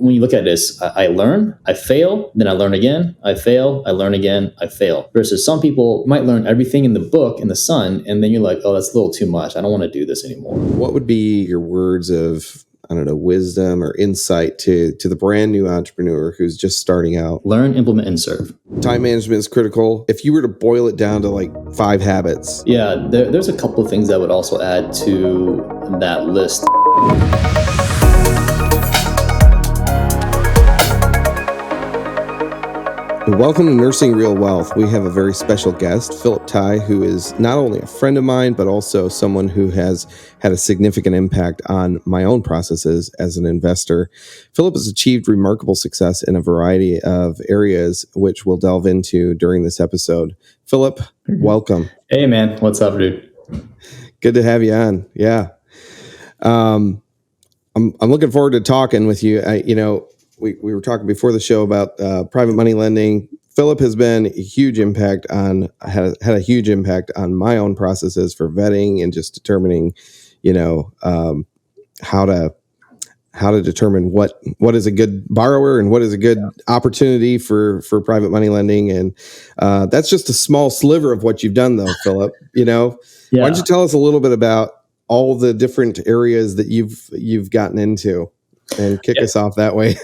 when you look at this, I learn, I fail, then I learn again, I fail, I learn again, I fail. Versus some people might learn everything in the book in the sun, and then you're like, oh, that's a little too much. I don't want to do this anymore. What would be your words of, I don't know, wisdom or insight to the brand new entrepreneur who's just starting out? Learn, implement, and serve. Time management is critical. If you were to boil it down to like 5 habits. Yeah, there's a couple of things that would also add to that list. Welcome to Nursing Real Wealth. We have a very special guest, Phillip Thai, who is not only a friend of mine, but also someone who has had a significant impact on my own processes as an investor. Phillip has achieved remarkable success in a variety of areas, which we'll delve into during this episode. Phillip, welcome. Hey, man. What's up, dude? Good to have you on. Yeah. I'm looking forward to talking with you. We were talking before the show about private money lending. Phillip has been a huge impact had a huge impact on my own processes for vetting and just determining, how to determine what is a good borrower and what is a good opportunity for private money lending. And that's just a small sliver of what you've done, though, Phillip. Yeah. Why don't you tell us a little bit about all the different areas that you've gotten into? And kick us off that way.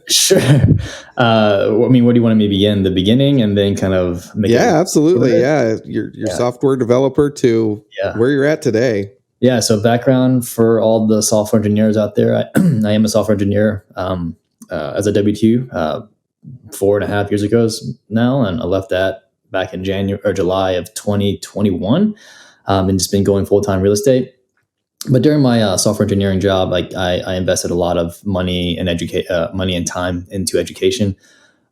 Sure. What do you want me to begin? The beginning and then kind of make it? Absolutely. Yeah. Your software developer to where you're at today. Yeah. So background for all the software engineers out there. I am a software engineer as a W-2 4.5 years ago now. And I left that back in July of 2021 and just been going full-time real estate. But during my software engineering job, I invested a lot of money and money and time into education.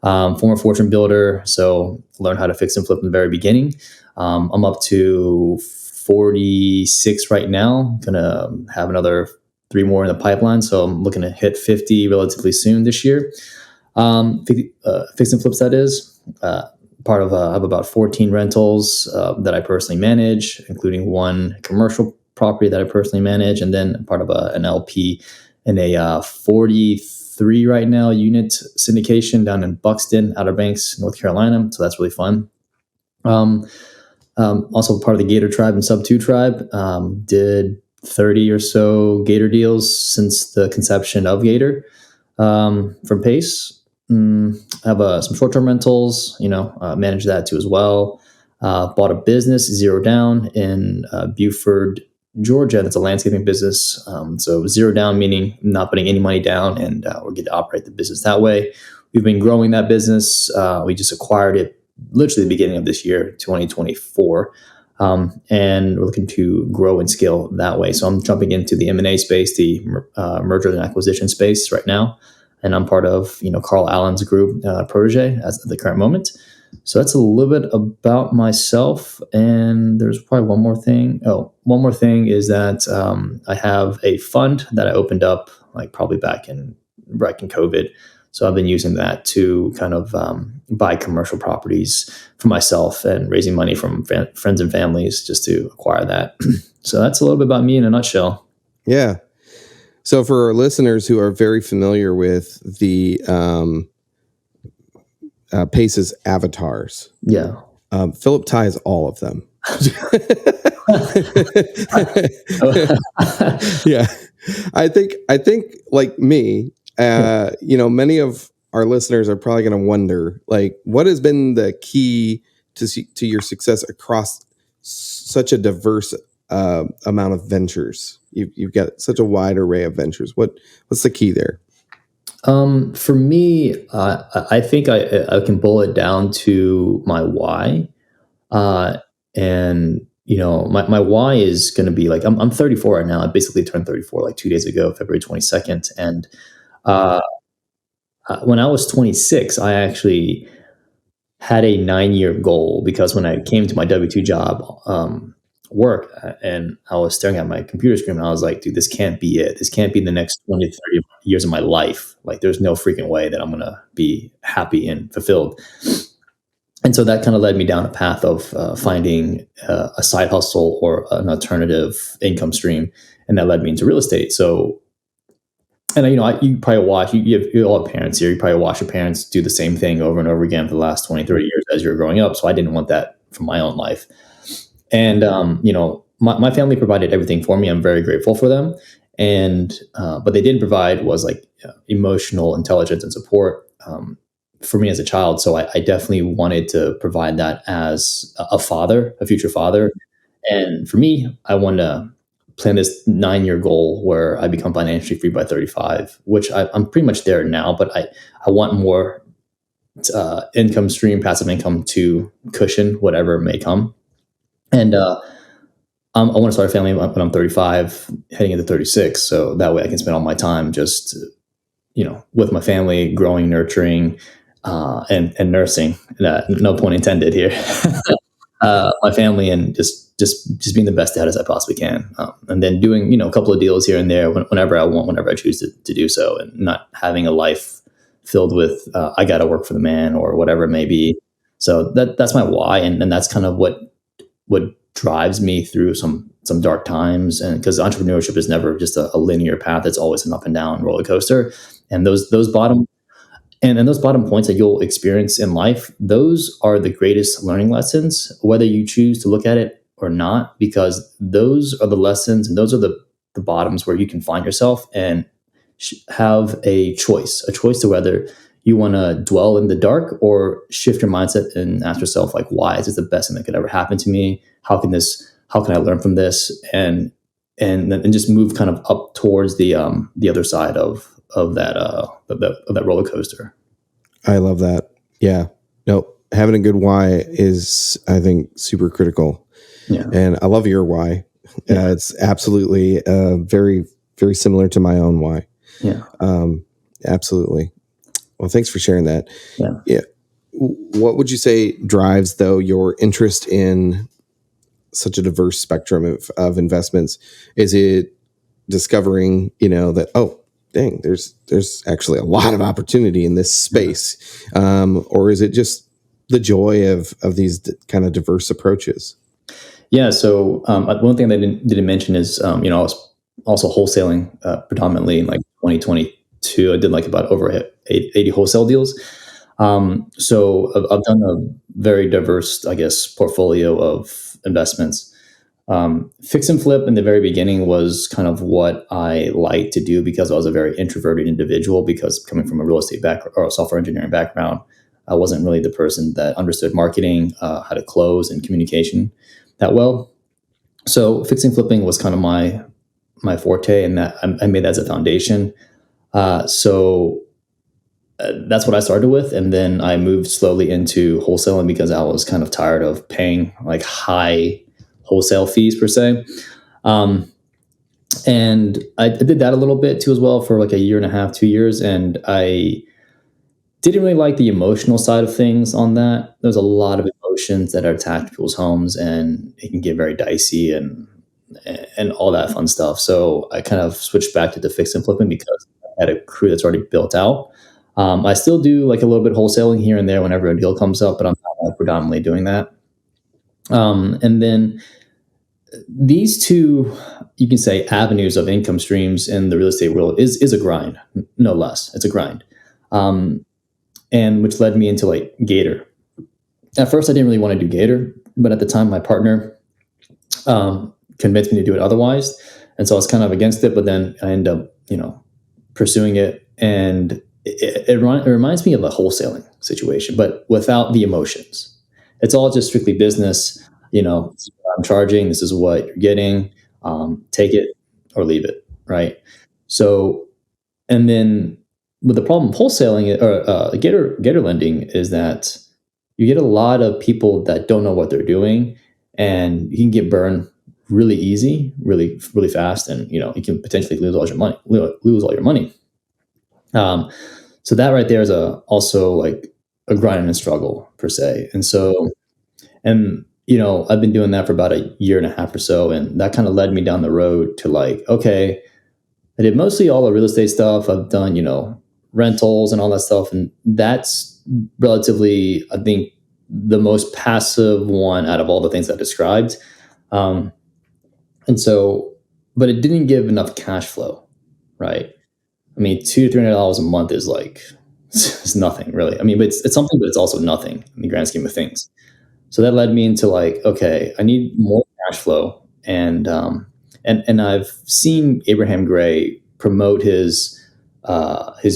Former fortune builder, so learned how to fix and flip in the very beginning. I'm up to 46 right now. Gonna have another 3 more in the pipeline, so I'm looking to hit 50 relatively soon this year. Fix and flips, that is. Part of I have about 14 rentals that I personally manage, including 1 commercial property that I personally manage, and then part of an LP in a 43 right now unit syndication down in Buxton, Outer Banks, North Carolina. So that's really fun. Also part of the Gator tribe and Sub 2 tribe. Did 30 or so Gator deals since the conception of Gator from Pace. I have some short-term rentals, manage that too as well. Bought a business, zero down, in Beaufort, Georgia. That's a landscaping business. So zero down, meaning not putting any money down, and we're going to operate the business that way. We've been growing that business. We just acquired it literally the beginning of this year, 2024. And we're looking to grow and scale that way. So I'm jumping into the M&A space, the merger and acquisition space right now. And I'm part of, Carl Allen's group, protege at the current moment. So that's a little bit about myself. And there's probably one more thing. One more thing is that I have a fund that I opened up probably back in COVID. So I've been using that to kind of buy commercial properties for myself and raising money from friends and families just to acquire that. So that's a little bit about me in a nutshell. Yeah. So for our listeners who are very familiar with the Pace's avatars. Yeah. Phillip Thai is all of them. Yeah. I think like me, many of our listeners are probably going to wonder, what has been the key to your success across such a diverse amount of ventures? You've got such a wide array of ventures. What's the key there? For me, I think I can boil it down to my why. And my why is going to be I'm 34 right now. I basically turned 34 2 days ago, February 22nd. And when I was 26, I actually had a 9-year goal, because when I came to my W-2 job, work, and I was staring at my computer screen, and I was like, dude, this can't be it. This can't be the next 20 to 30 years of my life. There's no freaking way that I'm going to be happy and fulfilled. And so that kind of led me down a path of finding a side hustle or an alternative income stream. And that led me into real estate. So And you probably watch you all have parents here. You probably watch your parents do the same thing over and over again for the last 20, 30 years as you're growing up. So I didn't want that for my own life. And my family provided everything for me. I'm very grateful for them. And what they didn't provide was like emotional intelligence and support for me as a child. So I definitely wanted to provide that as a father, a future father. And for me, I want to plan this 9-year goal where I become financially free by 35, which I'm pretty much there now, but I want more income stream, passive income to cushion whatever may come. And I want to start a family when I'm 35, heading into 36. So that way I can spend all my time just, with my family, growing, nurturing, and nursing. No pun intended here. My family, and just being the best dad as I possibly can, and then doing a couple of deals here and there whenever I want, whenever I choose to do so, and not having a life filled with I got to work for the man or whatever it may be. So that's my why, and that's kind of what drives me through some dark times, and because entrepreneurship is never just a linear path, it's always an up and down roller coaster, and those bottom and those bottom points that you'll experience in life, those are the greatest learning lessons, whether you choose to look at it or not, because those are the lessons and those are the bottoms where you can find yourself and have a choice to whether you want to dwell in the dark or shift your mindset and ask yourself, like, why is this the best thing that could ever happen to me? How can I learn from this? And just move kind of up towards the other side of that roller coaster. I love that. Yeah. No, having a good why is, I think, super critical. Yeah. And I love your why. Yeah. It's absolutely very, very similar to my own why. Yeah. Absolutely. Well, thanks for sharing that. Yeah. What would you say drives, though, your interest in such a diverse spectrum of investments? Is it discovering, that, oh, dang, there's actually a lot of opportunity in this space, or is it just the joy of these kind of diverse approaches? Yeah. So one thing that I didn't mention is I was also wholesaling predominantly in like 2022. I did like about over 80 wholesale deals. So I've done a very diverse, I guess, portfolio of investments. Fix and flip in the very beginning was kind of what I liked to do because I was a very introverted individual. Because coming from a real estate background or a software engineering background, I wasn't really the person that understood marketing, how to close, and communication that well. So fixing flipping was kind of my forte, and that I made that as a foundation. So that's what I started with, and then I moved slowly into wholesaling because I was kind of tired of paying like high wholesale fees per se. And I did that a little bit too as well for like a year and a half, 2 years, and I didn't really like the emotional side of things on that. There's a lot of emotions that are attached to people's homes, and it can get very dicey and all that fun stuff. So I kind of switched back to the fix and flipping because I had a crew that's already built out. I still do like a little bit of wholesaling here and there whenever a deal comes up, but I'm not predominantly doing that. And then these two, you can say, avenues of income streams in the real estate world is a grind, no less. It's a grind, and which led me into like Gator. At first, I didn't really want to do Gator, but at the time, my partner convinced me to do it otherwise, and so I was kind of against it. But then I ended up, pursuing it, and it reminds me of a wholesaling situation, but without the emotions. It's all just strictly business. This is what I'm charging. This is what you're getting. Take it or leave it, right? So, and then with the problem wholesaling or Gator lending is that you get a lot of people that don't know what they're doing, and you can get burned really easy, really really fast, and you can potentially lose all your money. So that right there is also like a grind and struggle per se, and so and I've been doing that for about a year and a half or so, and that kind of led me down the road to like, okay, I did mostly all the real estate stuff. I've done, rentals and all that stuff. And that's relatively, I think, the most passive one out of all the things I described. And so, but it didn't give enough cash flow, right? I mean, $200 to $300 a month is like it's nothing really. I mean, but it's something, but it's also nothing in the grand scheme of things. So that led me into like, okay, I need more cash flow, and I've seen Abraham Gray promote his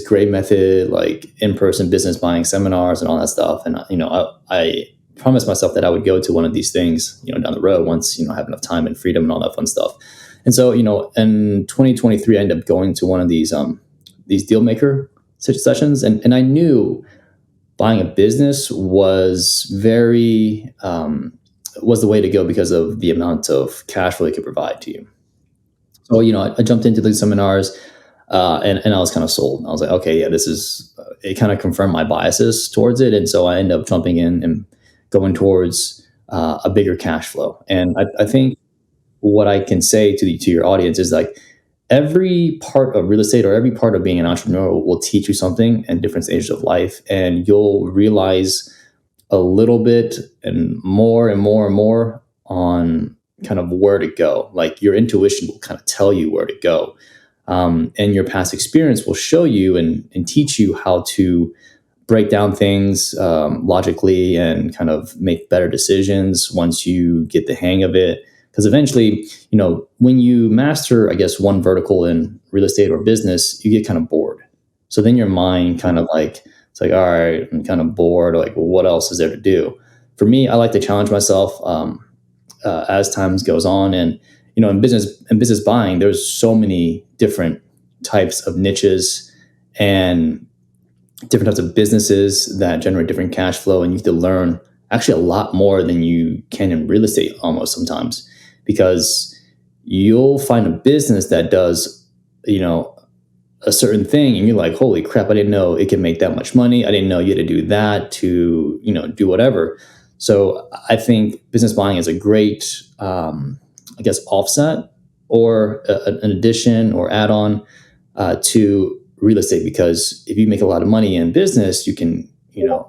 Gray method, like in person business buying seminars and all that stuff. And I promised myself that I would go to one of these things, down the road once I have enough time and freedom and all that fun stuff. And so in 2023, I ended up going to one of these deal maker sessions, and I knew buying a business was the way to go because of the amount of cash flow it could provide to you. So I jumped into the seminars, and I was kind of sold. I was like, okay, yeah, this is it. Kind of confirmed my biases towards it, and so I ended up jumping in and going towards a bigger cash flow. And I think what I can say to your audience is like every part of real estate or every part of being an entrepreneur will teach you something in different stages of life, and you'll realize a little bit and more and more and more on kind of where to go. Like your intuition will kind of tell you where to go. And your past experience will show you and teach you how to break down things logically and kind of make better decisions once you get the hang of it. Because eventually, when you master, I guess, one vertical in real estate or business, you get kind of bored. So then your mind kind of like, it's like, all right, I'm kind of bored. Like, well, what else is there to do? For me, I like to challenge myself as time goes on. And, in business buying, there's so many different types of niches and different types of businesses that generate different cash flow. And you have to learn actually a lot more than you can in real estate almost sometimes, because you'll find a business that does, a certain thing and you're like, holy crap, I didn't know it could make that much money. I didn't know you had to do that to, do whatever. So I think business buying is a great, I guess, offset or an addition or add-on to real estate, because if you make a lot of money in business, you can,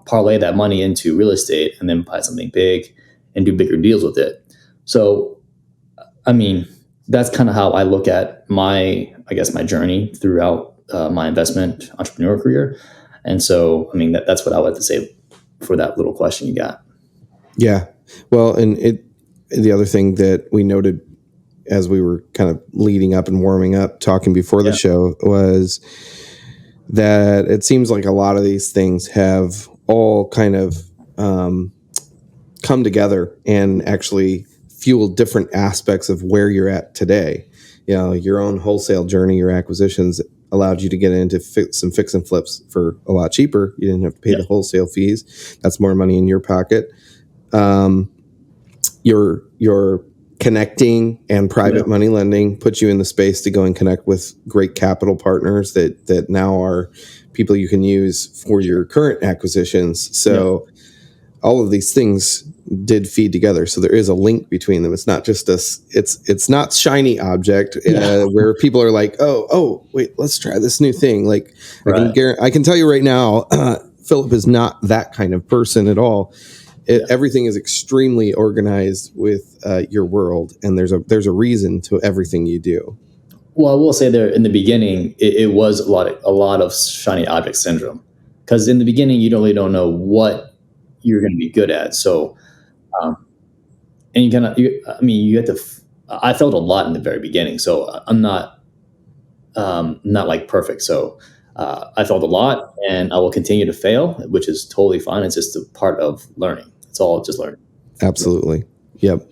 parlay that money into real estate and then buy something big and do bigger deals with it. So, I mean, that's kind of how I look at my journey throughout my investment entrepreneur career. And so, I mean, that's what I would have to say for that little question you got. Yeah. Well, and the other thing that we noted as we were kind of leading up and warming up, talking before the show, was that it seems like a lot of these things have all kind of come together and actually fuel different aspects of where you're at today. Your own wholesale journey, your acquisitions allowed you to get into some fix and flips for a lot cheaper. You didn't have to pay the wholesale fees. That's more money in your pocket. Your connecting and private money lending puts you in the space to go and connect with great capital partners that now are people you can use for your current acquisitions. So all of these things did feed together. So there is a link between them. It's not just it's not shiny object where people are like, oh, wait, let's try this new thing. Like I can tell you right now, Philip is not that kind of person at all. Everything is extremely organized with your world, and there's a reason to everything you do. Well, I will say there in the beginning, it was a lot of shiny object syndrome, because in the beginning you really don't know what you're going to be good at. So, and you have to. I felt a lot in the very beginning, so I'm not like perfect. So I felt a lot, and I will continue to fail, which is totally fine. It's just a part of learning. It's all just learning. Absolutely. Yep.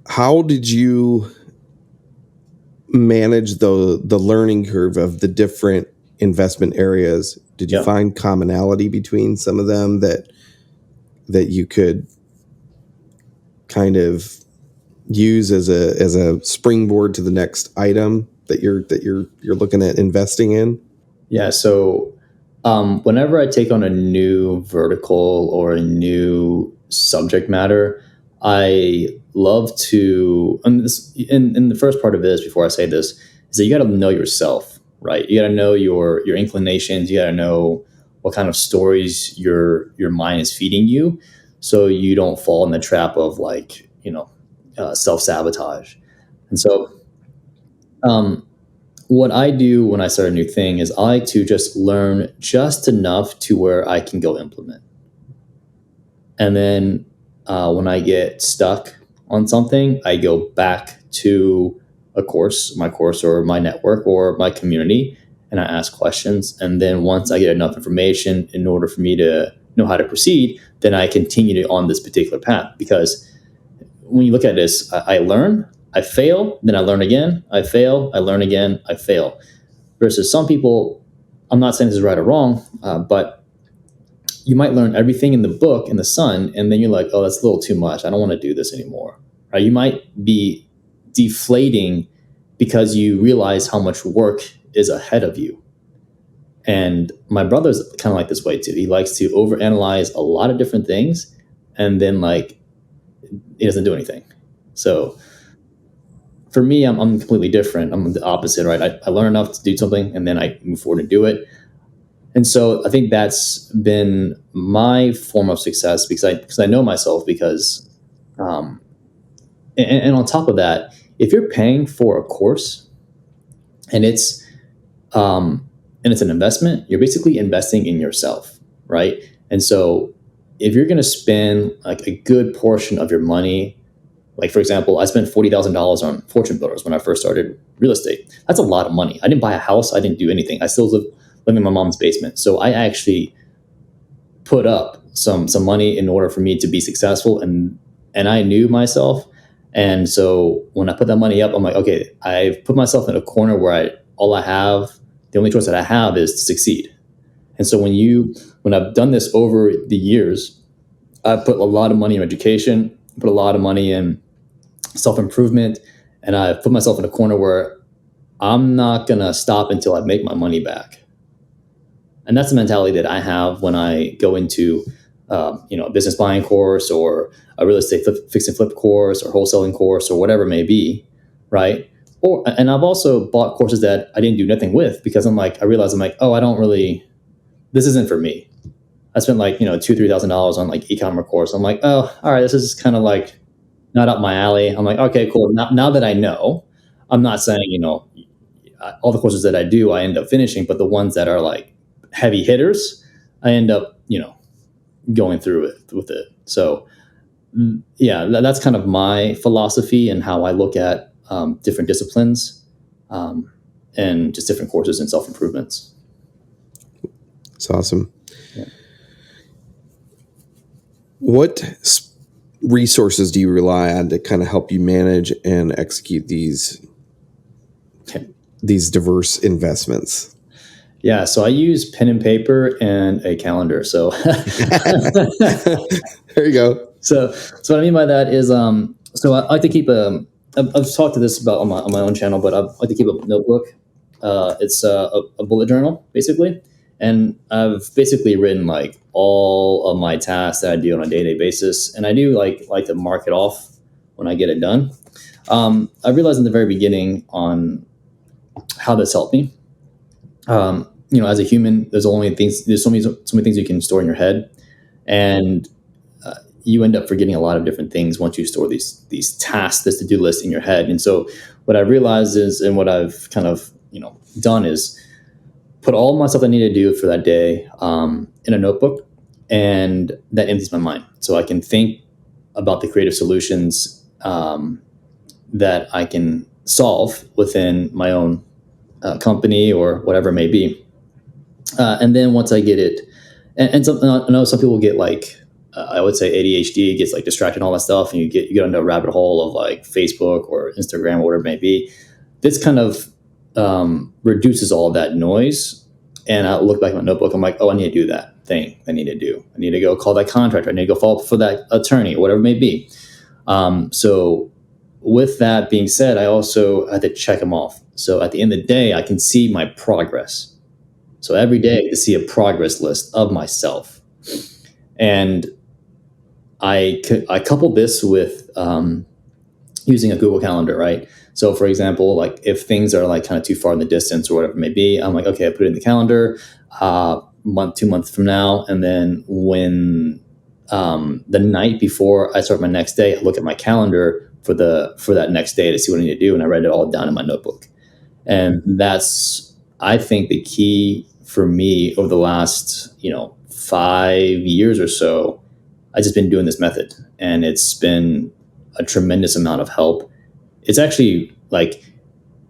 How did you manage the learning curve of the different investment areas? Did you find commonality between some of them that you could kind of use as a springboard to the next item that you're looking at investing in? Yeah. So whenever I take on a new vertical or a new subject matter, I love to, and the first part of this, before I say this, is that you got to know yourself, right? You got to know your inclinations. You got to know what kind of stories your mind is feeding you, so you don't fall in the trap of self-sabotage. And so, what I do when I start a new thing is I like to just learn just enough to where I can go implement. And then when I get stuck on something, I go back to my course or my network or my community, and I ask questions. And then once I get enough information in order for me to know how to proceed, then I continue on this particular path. Because when you look at this, I learn, I fail, then I learn again, I fail, I learn again, I fail. Versus some people, I'm not saying this is right or wrong, but you might learn everything in the book in the sun, and then you're like, oh, that's a little too much. I don't want to do this anymore. Right? You might be deflating because you realize how much work is ahead of you. And my brother's kind of like this way too. He likes to overanalyze a lot of different things, and then like he doesn't do anything. So for me, I'm completely different. I'm the opposite, right? I learn enough to do something, and then I move forward and do it. And so I think that's been my form of success because I know myself. Because and on top of that, if you're paying for a course and it's an investment, you're basically investing in yourself, right? And so if you're going to spend like a good portion of your money, like for example, I spent $40,000 on fortune builders when I first started real estate. That's a lot of money. I didn't buy a house. I didn't do anything. I still live in my mom's basement. So I actually put up some money in order for me to be successful, and I knew myself. And so when I put that money up, I'm like, okay, I've put myself in a corner where the only choice that I have is to succeed. And so when I've done this over the years, I've put a lot of money in education, put a lot of money in self-improvement, and I've put myself in a corner where I'm not going to stop until I make my money back. And that's the mentality that I have when I go into, a business buying course or a real estate fix and flip course or wholesaling course or whatever it may be, right? And I've also bought courses that I didn't do nothing with because I realized oh, this isn't for me. I spent like, $2,000-$3,000 on like e-commerce course. I'm like, oh, all right, this is kind of like not up my alley. I'm like, okay, cool. Now that I know, I'm not saying, all the courses that I do, I end up finishing, but the ones that are like heavy hitters, I end up, going through it with it. So yeah, that's kind of my philosophy and how I look at different disciplines and just different courses and self-improvements. It's awesome. Yeah. What resources do you rely on to kind of help you manage and execute these diverse investments? Yeah, so I use pen and paper and a calendar. So there you go. So what I mean by that is, so I like to keep I've talked to this about on my own channel, but I like to keep a notebook. It's a bullet journal basically, and I've basically written like all of my tasks that I do on a day-to-day basis, and I do like to mark it off when I get it done. I realized in the very beginning on how this helped me. As a human, there's so many things you can store in your head, and you end up forgetting a lot of different things once you store these tasks, this to-do list in your head. And so what I realized is, and what I've kind of done is put all my stuff I need to do for that day in a notebook, and that empties my mind, so I can think about the creative solutions that I can solve within my own company or whatever it may be. And then once I get it, and I know some people get like, I would say ADHD, gets like distracted and all that stuff, and you get into a rabbit hole of like Facebook or Instagram or whatever it may be. This kind of reduces all of that noise. And I look back at my notebook, I'm like, oh, I need to do that thing I need to do. I need to go call that contractor. I need to go follow up for that attorney, whatever it may be. So with that being said, I also had to check them off. So at the end of the day, I can see my progress. So every day to see a progress list of myself. And I coupled this with using a Google Calendar, right? So for example, like if things are like kind of too far in the distance or whatever it may be, I'm like, okay, I put it in the calendar, month, 2 months from now. And then when the night before I start my next day, I look at my calendar for that next day to see what I need to do. And I write it all down in my notebook. And that's, I think, the key for me over the last, 5 years or so. I've just been doing this method, and it's been a tremendous amount of help. It's actually like,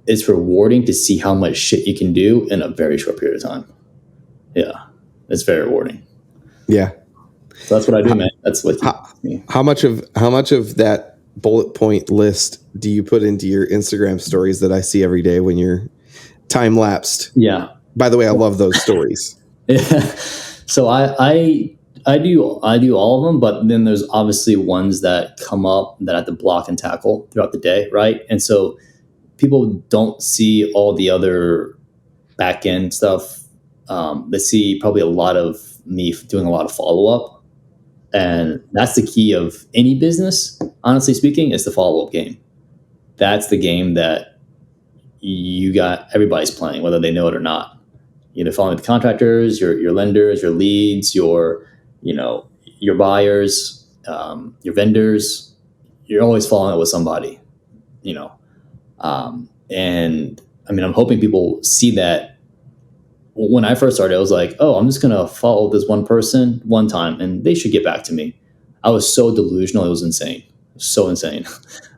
it's rewarding to see how much shit you can do in a very short period of time. Yeah, it's very rewarding. Yeah. So that's what I do, man. That's what me. How much of that bullet point list do you put into your Instagram stories that I see every day when you're time lapsed? Yeah. By the way, I love those stories. Yeah. So I do all of them, but then there's obviously ones that come up that I have to block and tackle throughout the day, right? And so people don't see all the other back end stuff. They see probably a lot of me doing a lot of follow up, and that's the key of any business. Honestly speaking, is the follow up game. That's the game that everybody's playing, whether they know it or not. Following the contractors, your lenders, your leads, your buyers, your vendors. You're always following it with somebody. And I mean, I'm hoping people see that. When I first started, I was like, oh, I'm just going to follow this one person one time and they should get back to me. I was so delusional. It was insane. So insane.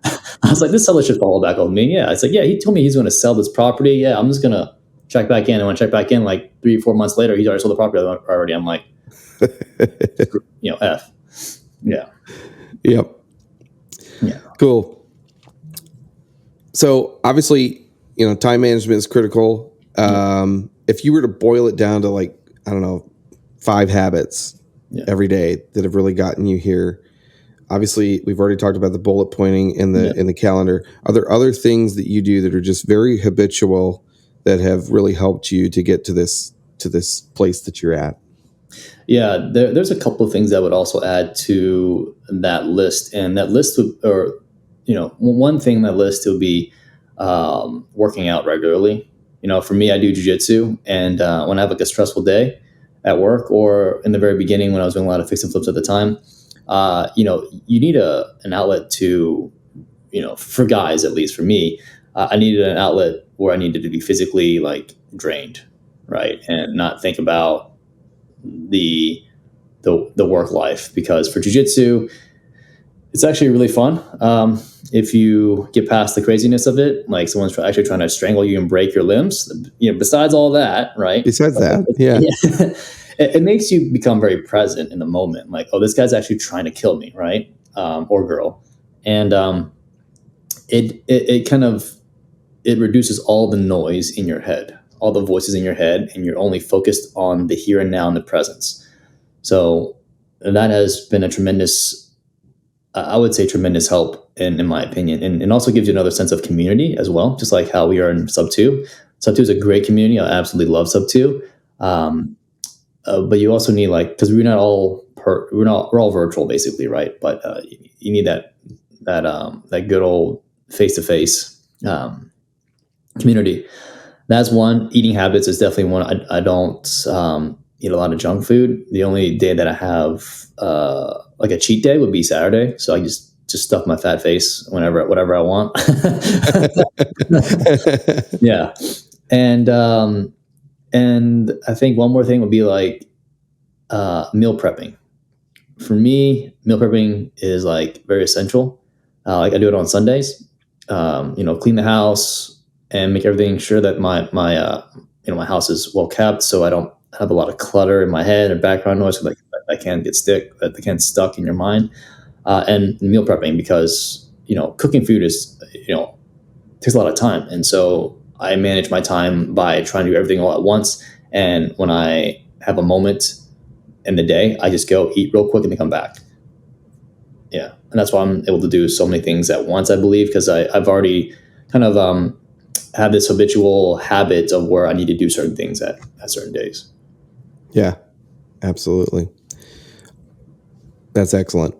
I was like, this seller should follow back on me. Yeah. It's like, yeah, he told me he's going to sell this property. Yeah, I'm just going to check back in. And when I check back in, like 3-4 months later, he's already sold the property already. I'm like, F. Yeah. Yep. Yeah. Cool. So obviously, time management is critical. If you were to boil it down to, like, I don't know, 5 habits every day that have really gotten you here. Obviously, we've already talked about the bullet pointing in the calendar. Are there other things that you do that are just very habitual that have really helped you to get to this place that you're at? Yeah, there's a couple of things that would also add to that list, and that list one thing on that list would be working out regularly. For me, I do jujitsu, and when I have like a stressful day at work, or in the very beginning when I was doing a lot of fix and flips at the time, you need an outlet to, for guys, at least for me, I needed an outlet where I needed to be physically like drained, right, and not think about the work life. Because for jujitsu, it's actually really fun. If you get past the craziness of it, like someone's actually trying to strangle you and break your limbs, besides all that, right? Besides that, yeah. It makes you become very present in the moment. Like, oh, this guy's actually trying to kill me, right? Or girl. And it kind of, it reduces all the noise in your head, all the voices in your head, and you're only focused on the here and now and the presence. So that has been a tremendous, I would say, tremendous help in my opinion, and also gives you another sense of community as well, just like how we are in Sub 2. Sub 2 is a great community. I absolutely love Sub 2. But you also need, like, because we're all virtual basically, right? But you need that good old face-to-face community. That's one. Eating habits is definitely one. I don't eat a lot of junk food. The only day that I have like a cheat day would be Saturday. So I just stuff my fat face whatever I want. Yeah. And I think one more thing would be like meal prepping. For me, meal prepping is like very essential. Like I do it on Sundays. Clean the house and make everything sure that my house is well kept, so I don't have a lot of clutter in my head and background noise that can get stuck in your mind. And meal prepping, because cooking food is takes a lot of time, and so I manage my time by trying to do everything all at once. And when I have a moment in the day, I just go eat real quick and then come back. Yeah, and that's why I'm able to do so many things at once, I believe, because I've already kind of have this habitual habit of where I need to do certain things at certain days. Yeah, absolutely. That's excellent.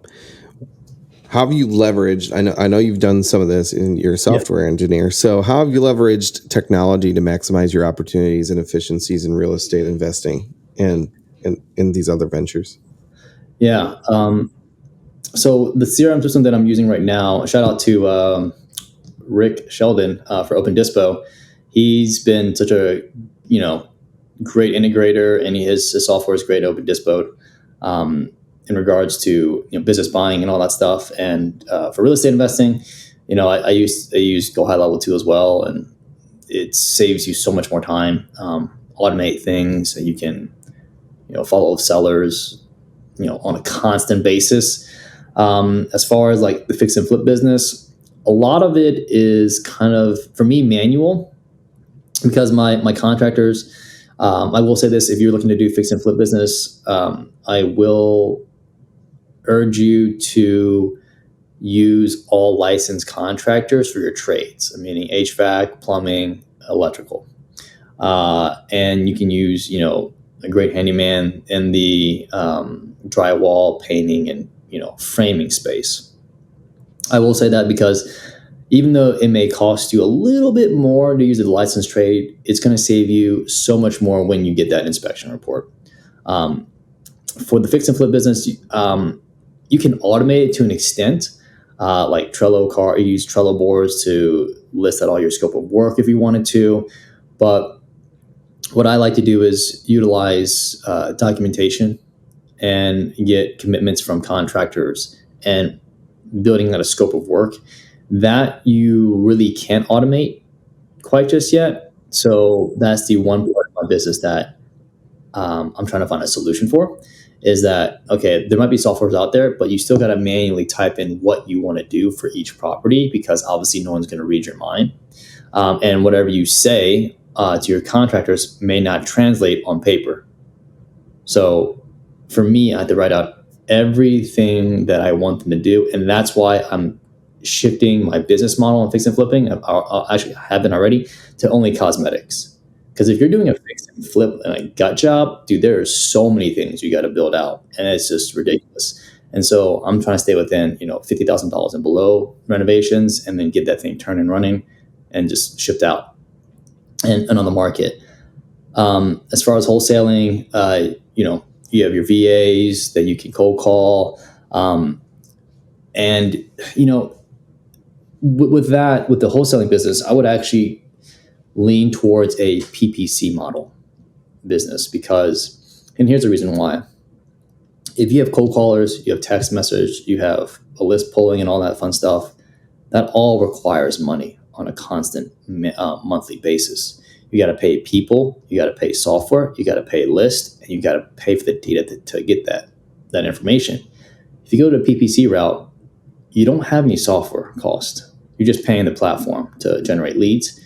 How have you leveraged, I know you've done some of this in your software engineer. So how have you leveraged technology to maximize your opportunities and efficiencies in real estate investing and in these other ventures? Yeah. So the CRM system that I'm using right now, shout out to Rick Sheldon for Open Dispo. he's been such a, great integrator, and his software is great, open dispo, in regards to business buying and all that stuff. And for real estate investing, I use Go High Level too as well, and it saves you so much more time. Automate things, and you can follow sellers on a constant basis. As far as like the fix and flip business, a lot of it is kind of, for me, manual, because my contractors, I will say this: if you're looking to do fix and flip business, I will urge you to use all licensed contractors for your trades, meaning HVAC, plumbing, electrical. And you can use, a great handyman in the drywall, painting, and, framing space. I will say that because even though it may cost you a little bit more to use a licensed trade, it's going to save you so much more when you get that inspection report. For the fix and flip business, you can automate it to an extent, like Trello you use Trello boards to list out all your scope of work if you wanted to. But what I like to do is utilize documentation and get commitments from contractors and building out a scope of work that you really can't automate quite just yet. So that's the one part of my business that I'm trying to find a solution for. Is that, okay, there might be softwares out there, but you still got to manually type in what you want to do for each property, because obviously no one's going to read your mind. And whatever you say to your contractors may not translate on paper. So for me, I have to write out everything that I want them to do. And that's why I'm shifting my business model on fix and flipping. I actually have been already, to only cosmetics. Because if you're doing a fix and flip and a gut job, dude, there are so many things you got to build out, and it's just ridiculous. And so I'm trying to stay within, $50,000 and below renovations, and then get that thing turned and running, and just shipped out and on the market. As far as wholesaling, you have your VAs that you can cold call, and with the wholesaling business, I would actually lean towards a PPC model business, and here's the reason why. If you have cold callers, you have text message, you have a list pulling and all that fun stuff, that all requires money on a constant monthly basis. You got to pay people, you got to pay software, you got to pay list, and you got to pay for the data to get that information. If you go to a PPC route, you don't have any software cost. You're just paying the platform to generate leads.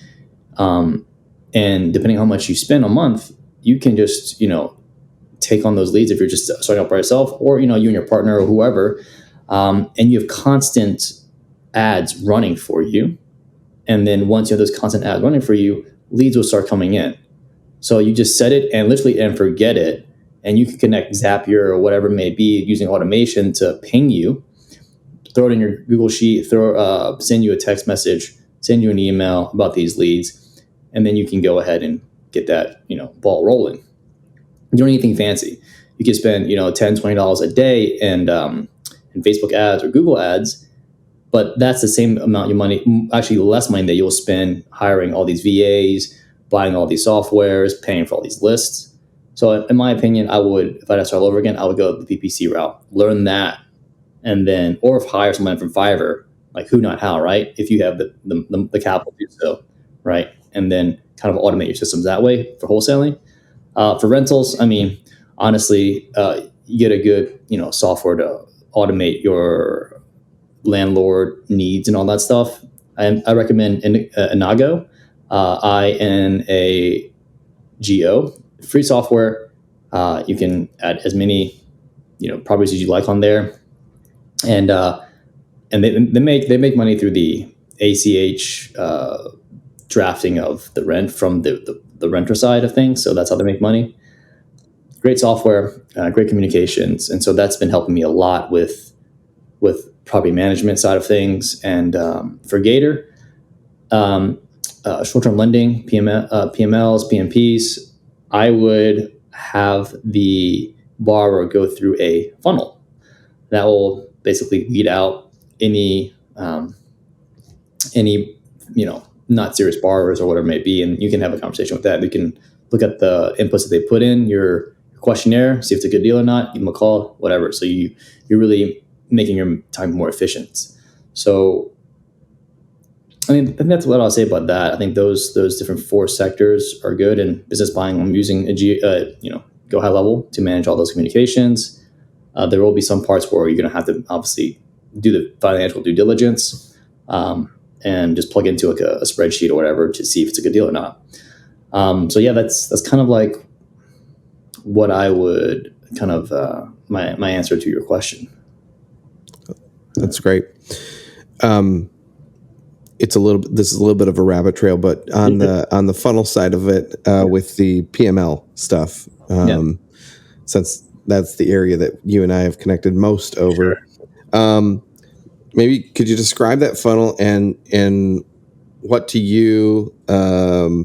And depending on how much you spend a month, you can just, take on those leads if you're just starting out by yourself, or, you and your partner or whoever. And you have constant ads running for you. And then once you have those constant ads running for you, leads will start coming in. So you just set it and literally and forget it. And you can connect Zapier or whatever it may be using automation to ping you, throw it in your Google Sheet, send you a text message, send you an email about these leads. And then you can go ahead and get that, ball rolling. You don't need anything fancy. You can spend, $10, $20 a day in Facebook ads or Google ads, but that's the same amount of money, actually less money, that you'll spend hiring all these VAs, buying all these softwares, paying for all these lists. So in my opinion, if I had to start all over again, I would go the PPC route, learn that, and then, or if hire someone from Fiverr, like who, not how, right? If you have the capital to do so, right? And then kind of automate your systems that way for wholesaling. For rentals, honestly, you get a good, software to automate your landlord needs and all that stuff. I recommend Inago, INAGO, free software. You can add as many, properties as you like on there, and they make money through the ACH drafting of the rent from the renter side of things. So that's how they make money. Great software, great communications. And so that's been helping me a lot with property management side of things. And for Gator, short-term lending, PMLs, PMPs, I would have the borrower go through a funnel that will basically weed out any not serious borrowers or whatever it may be, and you can have a conversation with that. We can look at the inputs that they put in your questionnaire, see if it's a good deal or not, give them a call, whatever. So you're really making your time more efficient. So I mean, and that's what I'll say about that. I think those different four sectors are good. And business buying, I'm using Go High Level to manage all those communications. There will be some parts where you're going to have to obviously do the financial due diligence and just plug into like a spreadsheet or whatever to see if it's a good deal or not. So yeah, that's kind of like what I would kind of my answer to your question. That's great. This is a little bit of a rabbit trail, but on the funnel side of it, with the PML stuff, since that's the area that you and I have connected most over, maybe could you describe that funnel and what to you, how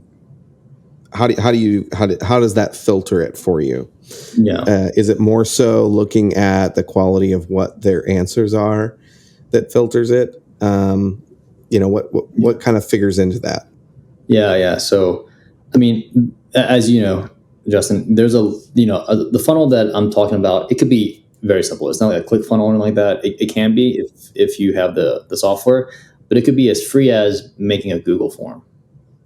does that filter it for you? Yeah. Is it more so looking at the quality of what their answers are that filters it? What kind of figures into that? Yeah. So, I mean, as you know, Justin, there's the funnel that I'm talking about. It could be very simple. It's not like a click funnel or anything like that. It can be if you have the software, but it could be as free as making a Google form.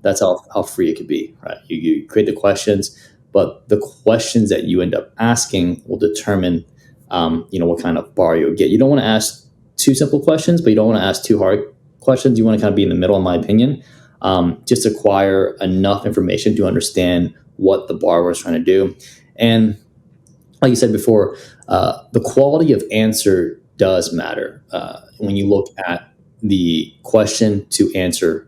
That's how free it could be, right? You create the questions, but the questions that you end up asking will determine, what kind of bar you'll get. You don't want to ask too simple questions, but you don't want to ask too hard questions. You want to kind of be in the middle, in my opinion. Just acquire enough information to understand what the borrower is trying to do. And like you said before, the quality of answer does matter. When you look at the question to answer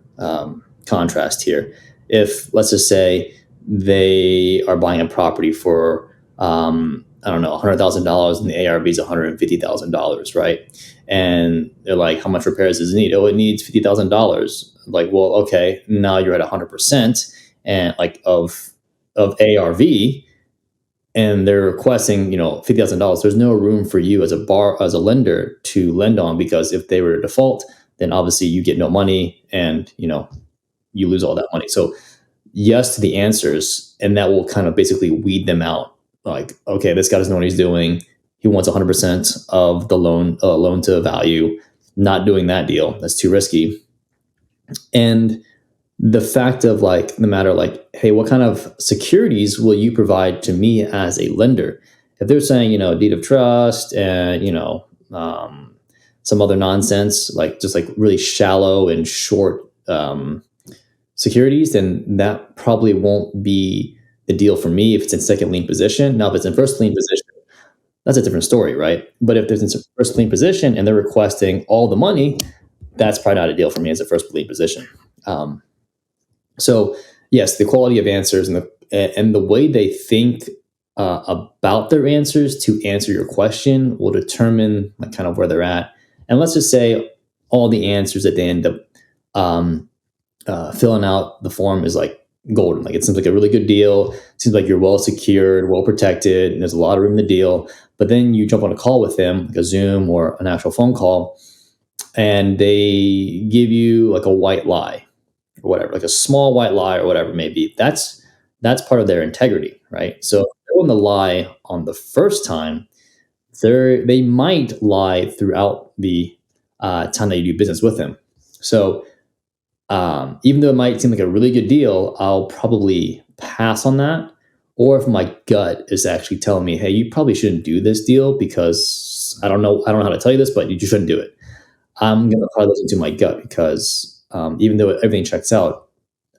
contrast here, if let's just say they are buying a property for $100,000 and the ARV is $150,000, right? And they're like, how much repairs does it need? Oh, it needs $50,000. Like, well, okay, now you're at 100% and like of ARV, and they're requesting $50,000. There's no room for you as a lender to lend on, because if they were to default, then obviously you get no money and you lose all that money. So yes to the answers, and that will kind of basically weed them out. Like, okay, this guy doesn't know what he's doing. He wants 100% of the loan to value. Not doing that deal. That's too risky. And the fact of like the matter, like, hey, what kind of securities will you provide to me as a lender? If they're saying, deed of trust and, some other nonsense, like just like really shallow and short securities, then that probably won't be the deal for me if it's in second lien position. Now, if it's in first lien position, that's a different story, right? But if there's in first lien position and they're requesting all the money, that's probably not a deal for me as a first lien position. So yes, the quality of answers and the way they think about their answers to answer your question will determine like kind of where they're at. And let's just say all the answers that they end up filling out the form is like golden. Like, it seems like a really good deal. It seems like you're well secured, well protected, and there's a lot of room in the deal. But then you jump on a call with them, like a Zoom or an actual phone call, and they give you like a white lie or whatever, like a small white lie or whatever it may be. That's part of their integrity, right? So if they're going to lie on the first time, they might lie throughout the time that you do business with them. So even though it might seem like a really good deal, I'll probably pass on that. Or if my gut is actually telling me, hey, you probably shouldn't do this deal because I don't know how to tell you this, but you shouldn't do it. I'm going to probably listen to my gut because even though everything checks out,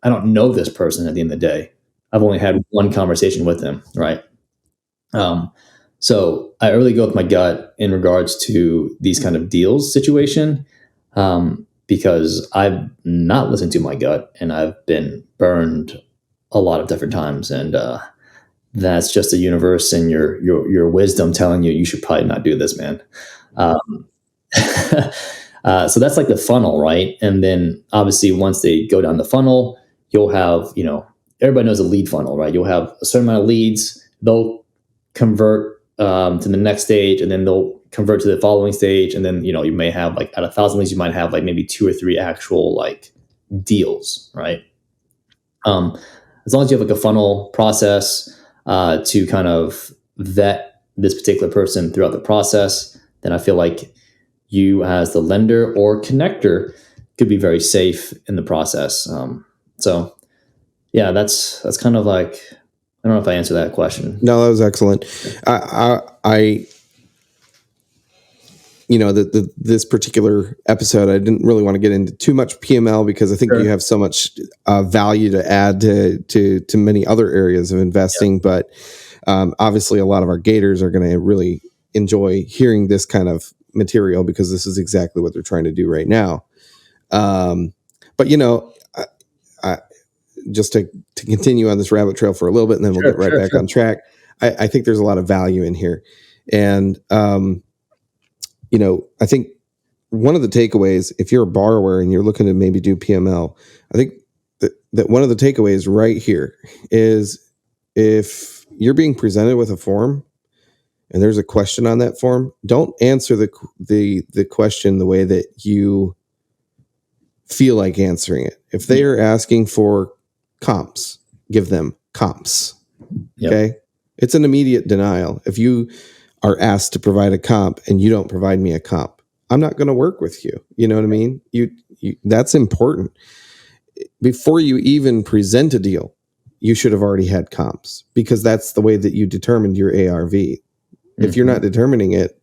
I don't know this person at the end of the day. I've only had one conversation with them, right? So I really go with my gut in regards to these kind of deals situation, because I've not listened to my gut and I've been burned a lot of different times. And that's just the universe and your wisdom telling you should probably not do this, man. So that's like the funnel, right? And then obviously once they go down the funnel, you'll have, everybody knows a lead funnel, right? You'll have a certain amount of leads. They'll convert to the next stage, and then they'll convert to the following stage. And then, you may have like at 1,000 leads, you might have like maybe 2 or 3 actual like deals, right? As long as you have like a funnel process to kind of vet this particular person throughout the process, then I feel like you as the lender or connector could be very safe in the process. So yeah, that's kind of like, I don't know if I answered that question. No, that was excellent. I this particular episode, I didn't really want to get into too much PML because I think you have so much value to add to many other areas of investing. Yep. But obviously, a lot of our Gators are going to really enjoy hearing this kind of material because this is exactly what they're trying to do right now. But I just to continue on this rabbit trail for a little bit, and then we'll get right back on track. I think there's a lot of value in here, and I think one of the takeaways, if you're a borrower and you're looking to maybe do PML, I think that one of the takeaways right here is if you're being presented with a form and there's a question on that form, don't answer the question the way that you feel like answering it. If they are asking for comps, give them comps. Yep. Okay? It's an immediate denial. If you are asked to provide a comp and you don't provide me a comp, I'm not going to work with you. You know what I mean? You that's important. Before you even present a deal, you should have already had comps because that's the way that you determined your ARV. Mm-hmm. If you're not determining it,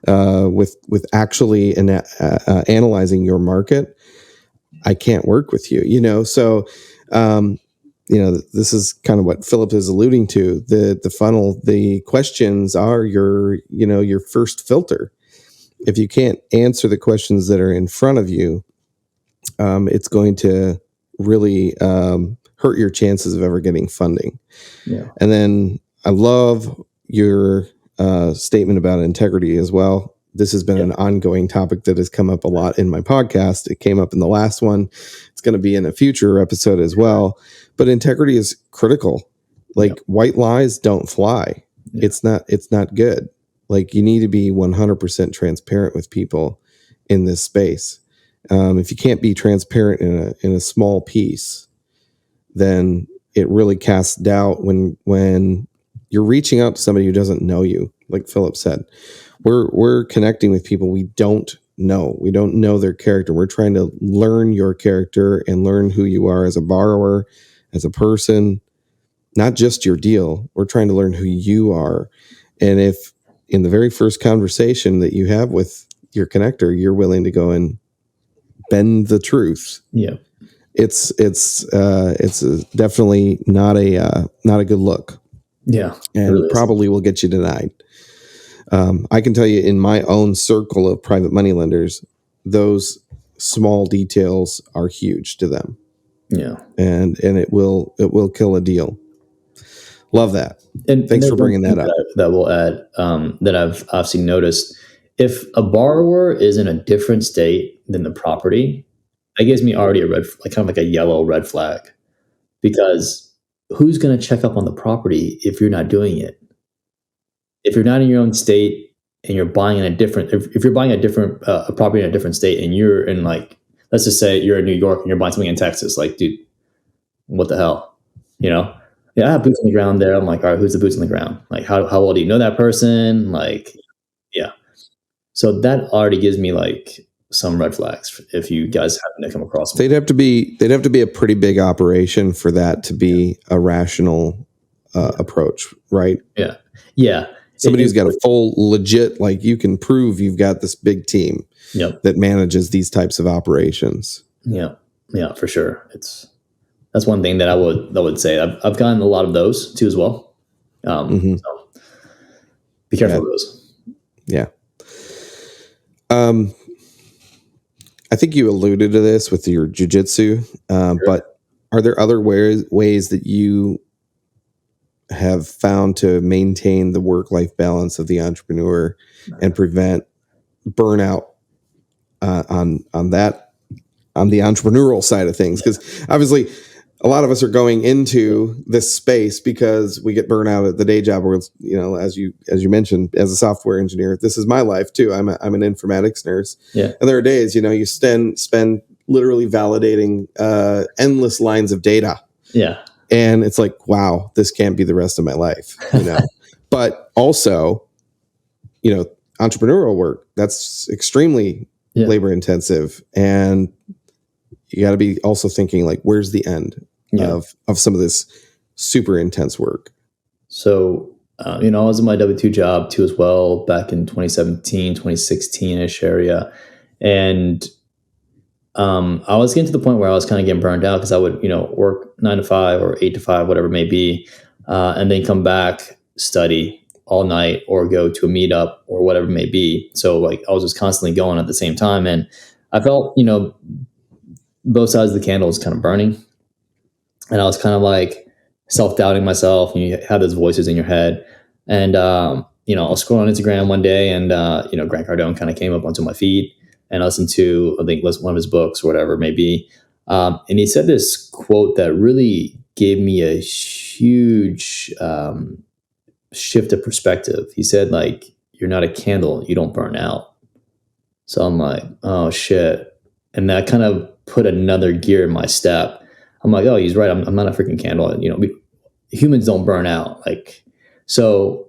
with actually analyzing your market, I can't work with you. So this is kind of what Philip is alluding to. The funnel, the questions are your first filter. If you can't answer the questions that are in front of you, it's going to really hurt your chances of ever getting funding. Yeah. And then I love your statement about integrity as well. This has been an ongoing topic that has come up a lot in my podcast. It came up in the last one. It's going to be in a future episode as well. But integrity is critical. Like white lies don't fly. Yeah. It's not good. Like you need to be 100% transparent with people in this space. If you can't be transparent in a small piece, then it really casts doubt when you're reaching out to somebody who doesn't know you. Like Philip said, we're connecting with people we don't know. We don't know their character. We're trying to learn your character and learn who you are as a borrower, as a person, not just your deal. We're trying to learn who you are. And if in the very first conversation that you have with your connector, you're willing to go and bend the truth, it's definitely not a good look. Yeah, and really probably will get you denied. I can tell you in my own circle of private money lenders, those small details are huge to them. Yeah, and it will kill a deal. Love that. And thanks for bringing that up. That will add that I've obviously noticed. If a borrower is in a different state than the property, that gives me already kind of like a yellow red flag, because who's going to check up on the property if you're not doing it? If you're not in your own state and you're buying if you're buying a property in a different state and you're in, like, let's just say you're in New York and you're buying something in Texas, like, dude, what the hell? Yeah, I have boots on the ground there. I'm like, all right, who's the boots on the ground? Like, how well do you know that person? Like, yeah. So that already gives me like some red flags if you guys happen to come across them. They'd have to be a pretty big operation for that to be a rational approach, right? Yeah. Yeah. Somebody who's got a full legit, like, you can prove you've got this big team that manages these types of operations. Yeah. Yeah, for sure. That's one thing that I would say. I've gotten a lot of those too as well. So be careful of those. Yeah. I think you alluded to this with your jiu-jitsu, but are there other ways that you have found to maintain the work-life balance of the entrepreneur and prevent burnout on the entrepreneurial side of things? Because obviously a lot of us are going into this space because we get burnt out at the day job, or, as you mentioned, as a software engineer, this is my life too. I'm an informatics nurse. Yeah. And there are days, you spend literally validating endless lines of data. Yeah. And it's like, wow, this can't be the rest of my life, But also, entrepreneurial work, that's extremely labor intensive. And you got to be also thinking like, where's the end of some of this super intense work? So, I was in my W-2 job too as well back in 2017, 2016-ish area. And I was getting to the point where I was kind of getting burned out because I would, work 9 to 5 or 8 to 5, whatever it may be, and then come back, study all night or go to a meetup or whatever it may be. So like I was just constantly going at the same time. And I felt, both sides of the candle was kind of burning. And I was kind of like self-doubting myself. And you have those voices in your head. And, I was scrolling on Instagram one day and, Grant Cardone kind of came up onto my feed and I listened to, I think, one of his books or whatever it may be. And he said this quote that really gave me a huge shift of perspective. He said, like, you're not a candle, you don't burn out. So I'm like, oh shit. And that kind of put another gear in my step. I'm like, oh, he's right. I'm not a freaking candle. Humans don't burn out. Like, so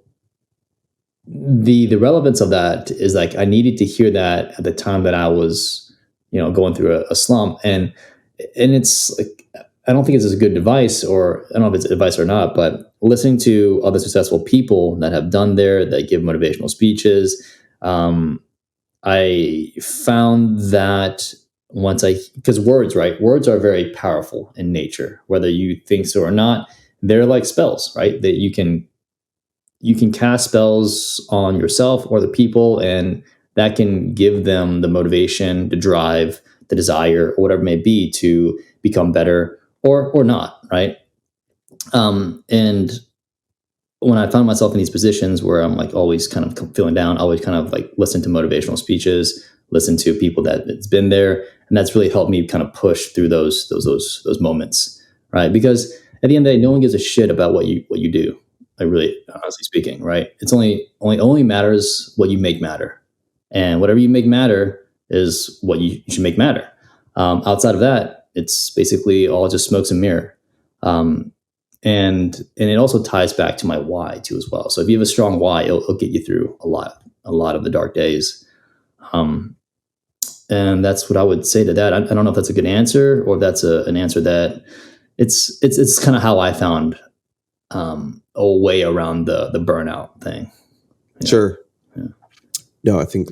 the relevance of that is like, I needed to hear that at the time that I was, going through a slump. And it's like, I don't think it's a good advice, or I don't know if it's advice or not, but listening to other successful people that have done there, that give motivational speeches, I found that because words, right? Words are very powerful in nature, whether you think so or not. They're like spells, right? That you can cast spells on yourself or the people, and that can give them the motivation, the drive, the desire, or whatever it may be to become better or not, right? And when I found myself in these positions where I'm like always kind of feeling down, I always kind of like listen to motivational speeches, listen to people that's been there, and that's really helped me kind of push through those moments, right? Because at the end of the day, no one gives a shit about what you do. Like, really, honestly speaking, right? It's only matters what you make matter, and whatever you make matter is what you should make matter. Outside of that, it's basically all just smokes and mirror. And it also ties back to my why too as well. So if you have a strong why, it'll get you through a lot of the dark days. And that's what I would say to that. I don't know if that's a good answer or if that's an answer that it's kind of how I found a way around the burnout thing. Sure. Yeah. No, I think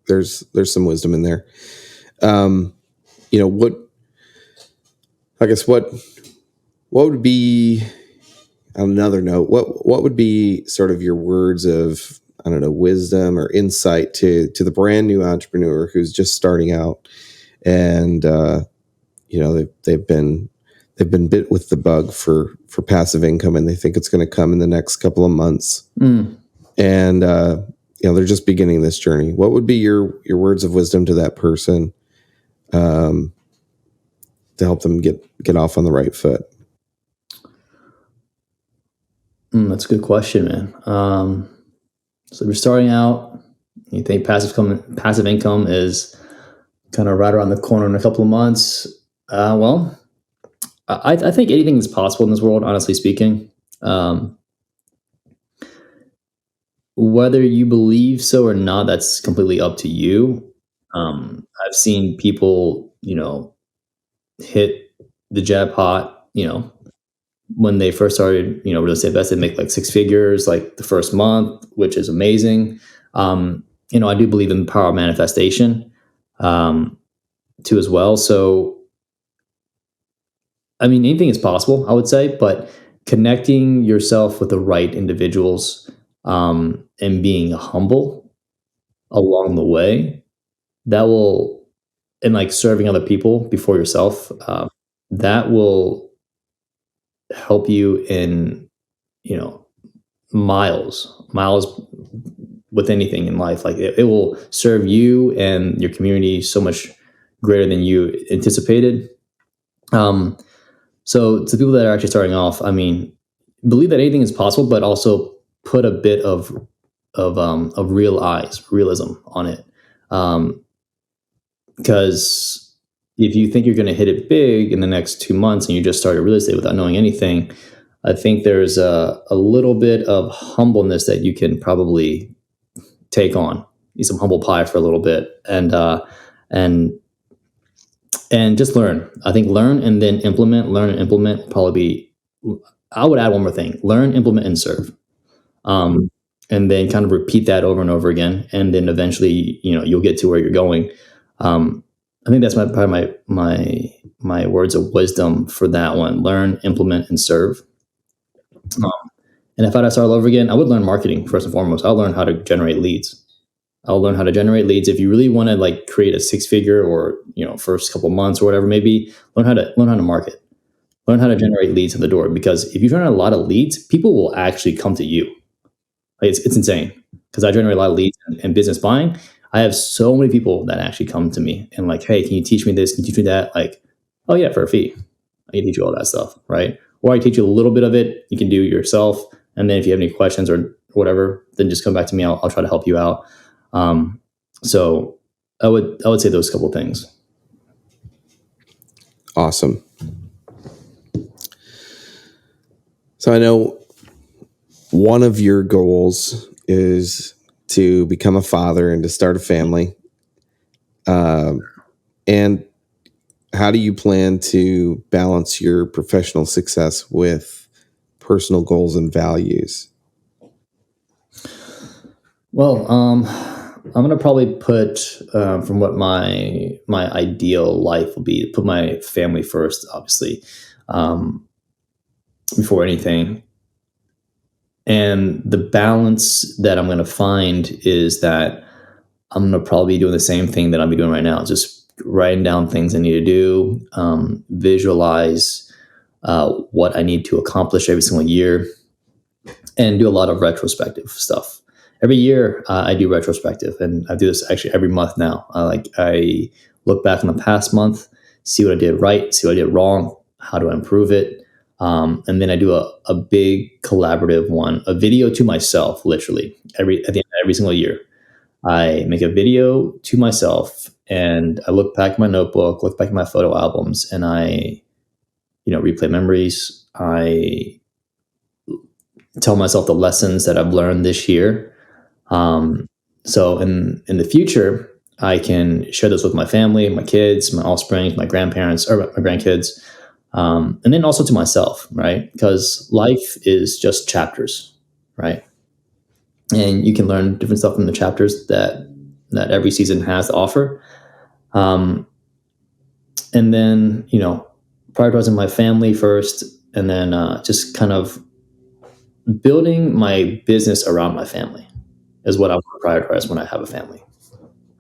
there's some wisdom in there. What would be, on another note, what would be sort of your words of, I don't know, wisdom or insight to the brand new entrepreneur who's just starting out, and they've been bit with the bug for passive income, and they think it's going to come in the next couple of months, and they're just beginning this journey. What would be your words of wisdom to that person, to help them get off on the right foot? That's a good question, man. So if you're starting out, you think passive income is kind of right around the corner in a couple of months. Well, I think anything is possible in this world, honestly speaking. Whether you believe so or not, that's completely up to you. I've seen people, hit the jackpot, when they first started, real estate investing, make like six figures, like the first month, which is amazing. I do believe in the power of manifestation, too as well. So, I mean, anything is possible, I would say, but connecting yourself with the right individuals, and being humble along the way, and like serving other people before yourself, that will help you in, miles with anything in life. Like it will serve you and your community so much greater than you anticipated. So to people that are actually starting off, I mean, believe that anything is possible, but also put a bit of realism on it. Because if you think you're going to hit it big in the next 2 months and you just started real estate without knowing anything, I think there's a little bit of humbleness that you can probably take on, eat some humble pie for a little bit, and and just learn. I think learn and then implement. Learn and implement probably be. I would add one more thing: learn, implement, and serve. Um, and then kind of repeat that over and over again, and then eventually, you'll get to where you're going. Um, I think that's probably my words of wisdom for that one: learn, implement, and serve. Um, and if I had to start all over again, I would learn marketing first and foremost. I'll learn how to generate leads. I'll learn how to generate leads. If you really want to like create a 6 figure or first couple months or whatever, maybe learn how to market, learn how to generate leads at the door. Because if you generate a lot of leads, people will actually come to you. Like, it's insane because I generate a lot of leads in business buying. I have so many people that actually come to me and like, hey, can you teach me this? Can you teach me that? Like, oh yeah, for a fee. I can teach you all that stuff, right? Or I teach you a little bit of it. You can do it yourself. And then if you have any questions or whatever, then just come back to me. I'll try to help you out. So I would say those couple things. Awesome. So I know one of your goals is to become a father and to start a family. And how do you plan to balance your professional success with personal goals and values? Well, I'm gonna probably put from what my ideal life will be, put my family first, obviously, before anything. And the balance that I'm gonna find is that I'm gonna probably be doing the same thing that I'm doing right now, just writing down things I need to do, visualize what I need to accomplish every single year, and do a lot of retrospective stuff. Every year, I do retrospective, and I do this actually every month now. I look back on the past month, see what I did right, see what I did wrong, how do I improve it, and then I do a big collaborative one, a video to myself, literally at the end of every single year. I make a video to myself, and I look back at my notebook, look back at my photo albums, and I, replay memories. I tell myself the lessons that I've learned this year. So in the future, I can share this with my family, my kids, my offspring, my grandparents, or my grandkids, and then also to myself, right? Because life is just chapters, right? And you can learn different stuff from the chapters that every season has to offer. And then, prioritizing my family first, and then just kind of building my business around my family is what I want to prioritize when I have a family,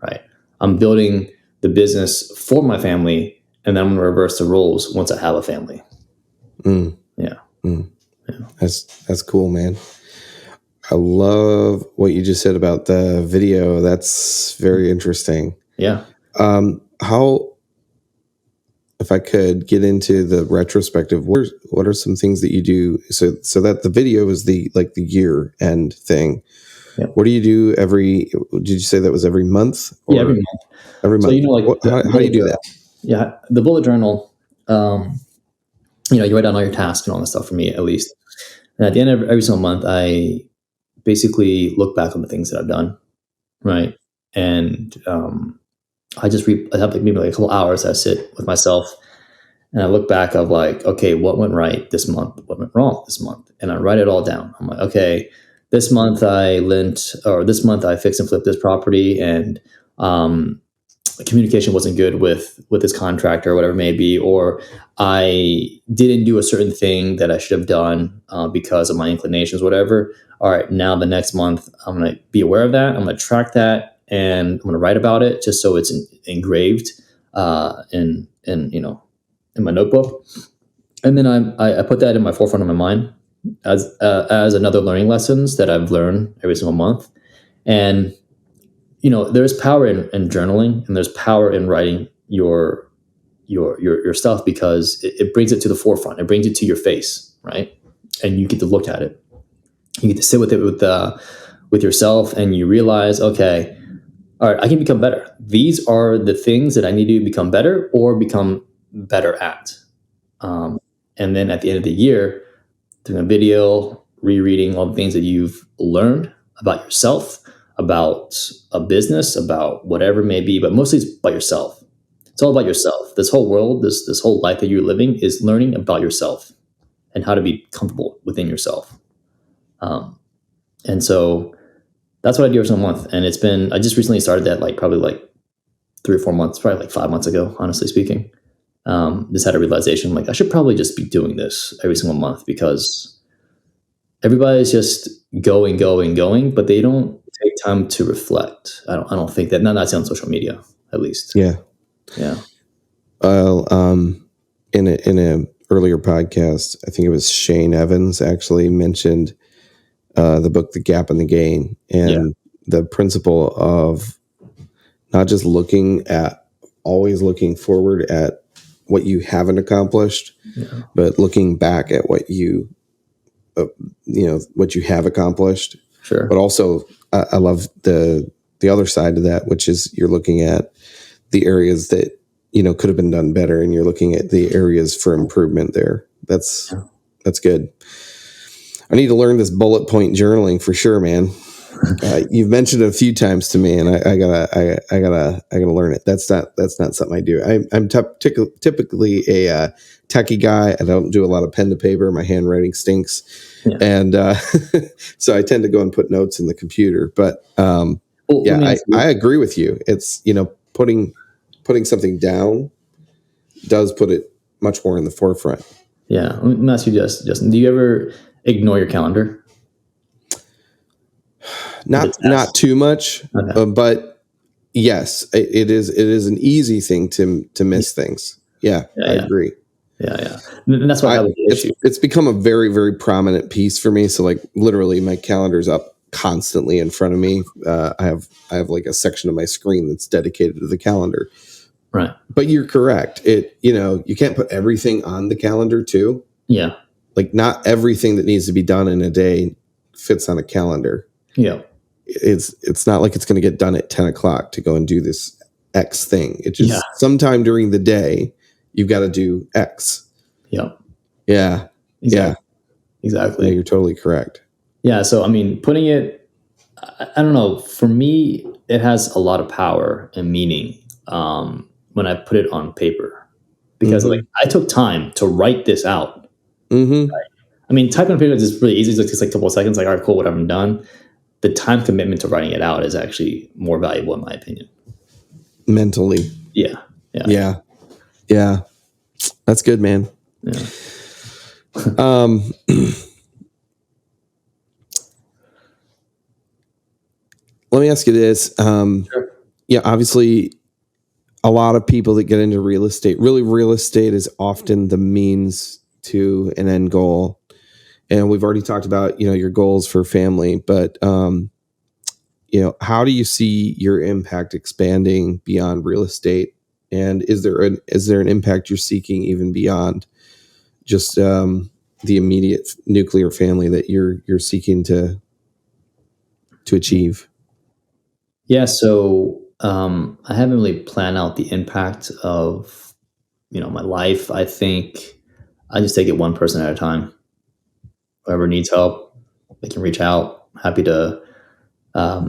right? I'm building the business for my family, and then I'm going to reverse the roles once I have a family. Yeah. Yeah. That's cool, man. I love what you just said about the video. That's very interesting. Yeah. How, if I could get into the retrospective, what are some things that you do? So that the video is the year end thing. Yeah. What do you do did you say that was every month? Yeah, every month. Every month. So, how do you do that? Yeah. The bullet journal, you write down all your tasks and all that stuff, for me, at least. And at the end of every single month, I basically look back on the things that I've done. Right. And, I have maybe like a couple hours. I sit with myself and I look back of like, okay, what went right this month? What went wrong this month? And I write it all down. I'm like, okay, this month I fixed and flipped this property, and communication wasn't good with this contractor or whatever it may be, or I didn't do a certain thing that I should have done because of my inclinations, whatever. All right, now the next month I'm going to be aware of that. I'm going to track that, and I'm going to write about it just so it's engraved in my notebook. And then I put that in my forefront of my mind as another learning lessons that I've learned every single month. And there's power in journaling, and there's power in writing your stuff, because it brings it to the forefront. It brings it to your face, right? And you get to look at it. You get to sit with it with yourself, and you realize, okay, all right, I can become better. These are the things that I need to become better or become better at. And then at the end of the year, doing a video, rereading all the things that you've learned about yourself, about a business, about whatever it may be, but mostly it's about yourself. It's all about yourself. This whole world, this whole life that you're living is learning about yourself and how to be comfortable within yourself. And so that's what I do every single month. And I just recently started that probably 3 or 4 months, probably 5 months ago, honestly speaking. Just had a realization, I should probably just be doing this every single month, because everybody's just going, but they don't take time to reflect. I don't think that, not on social media, at least. Yeah. Well, in a earlier podcast, I think it was Shane Evans actually mentioned the book, The Gap and the Gain, and the principle of not just always looking forward at what you haven't accomplished, but looking back at what what you have accomplished. Sure. But also, I love the other side of that, which is you're looking at the areas that could have been done better, and you're looking at the areas for improvement there. That's good. I need to learn this bullet point journaling for sure, man. You've mentioned it a few times to me, and I gotta learn it. That's not something I do. I'm typically a techie guy. I don't do a lot of pen to paper. My handwriting stinks, and so I tend to go and put notes in the computer. But I agree with you. It's putting something down does put it much more in the forefront. Yeah. Let me ask you, Justin, do you ever ignore your calendar? Not too much, but yes, it is an easy thing to miss things. I agree. Yeah. And that's why it's become a very, very prominent piece for me. So literally my calendar's up constantly in front of me. I have a section of my screen that's dedicated to the calendar. Right. But you're correct. You can't put everything on the calendar too. Yeah. Not everything that needs to be done in a day fits on a calendar. Yeah. It's not like it's going to get done at 10 o'clock to go and do this X thing. It's just sometime during the day, you've got to do X. Yep. Yeah. Exactly. Exactly. Yeah, you're totally correct. Yeah. So, putting it, I don't know, for me, it has a lot of power and meaning when I put it on paper, because I took time to write this out. Mm-hmm. Right? Typing on paper is really easy. It takes a couple of seconds. All right, cool, whatever, I'm done. The time commitment to writing it out is actually more valuable, in my opinion. Mentally. Yeah. That's good, man. Yeah. Let me ask you this. Sure. Yeah, obviously, a lot of people that get into real estate, real estate is often the means to an end goal. And we've already talked about, your goals for family, but, how do you see your impact expanding beyond real estate? And is there an impact you're seeking even beyond just the immediate nuclear family that you're seeking to achieve? Yeah. So I haven't really planned out the impact of, my life. I think I just take it one person at a time. Whoever needs help, they can reach out. Happy to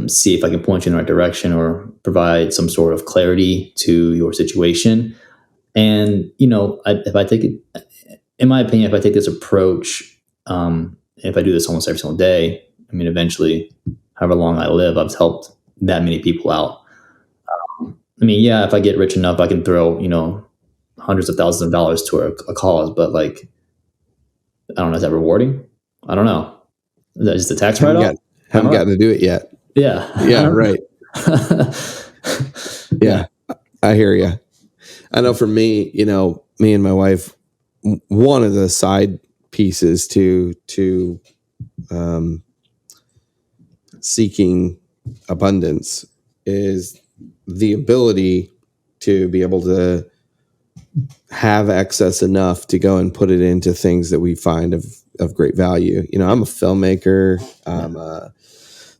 see if I can point you in the right direction or provide some sort of clarity to your situation. And, if I take it, in my opinion, if I take this approach, if I do this almost every single day, eventually, however long I live, I've helped that many people out. If I get rich enough, I can throw, hundreds of thousands of dollars to a cause, but I don't know, is that rewarding? I don't know. Is that just a tax write-off? Haven't gotten to do it yet. Yeah. Yeah, right. Yeah, I hear you. I know for me, me and my wife, one of the side pieces to seeking abundance is the ability to be able to have excess enough to go and put it into things that we find of great value. I'm a filmmaker. I'm a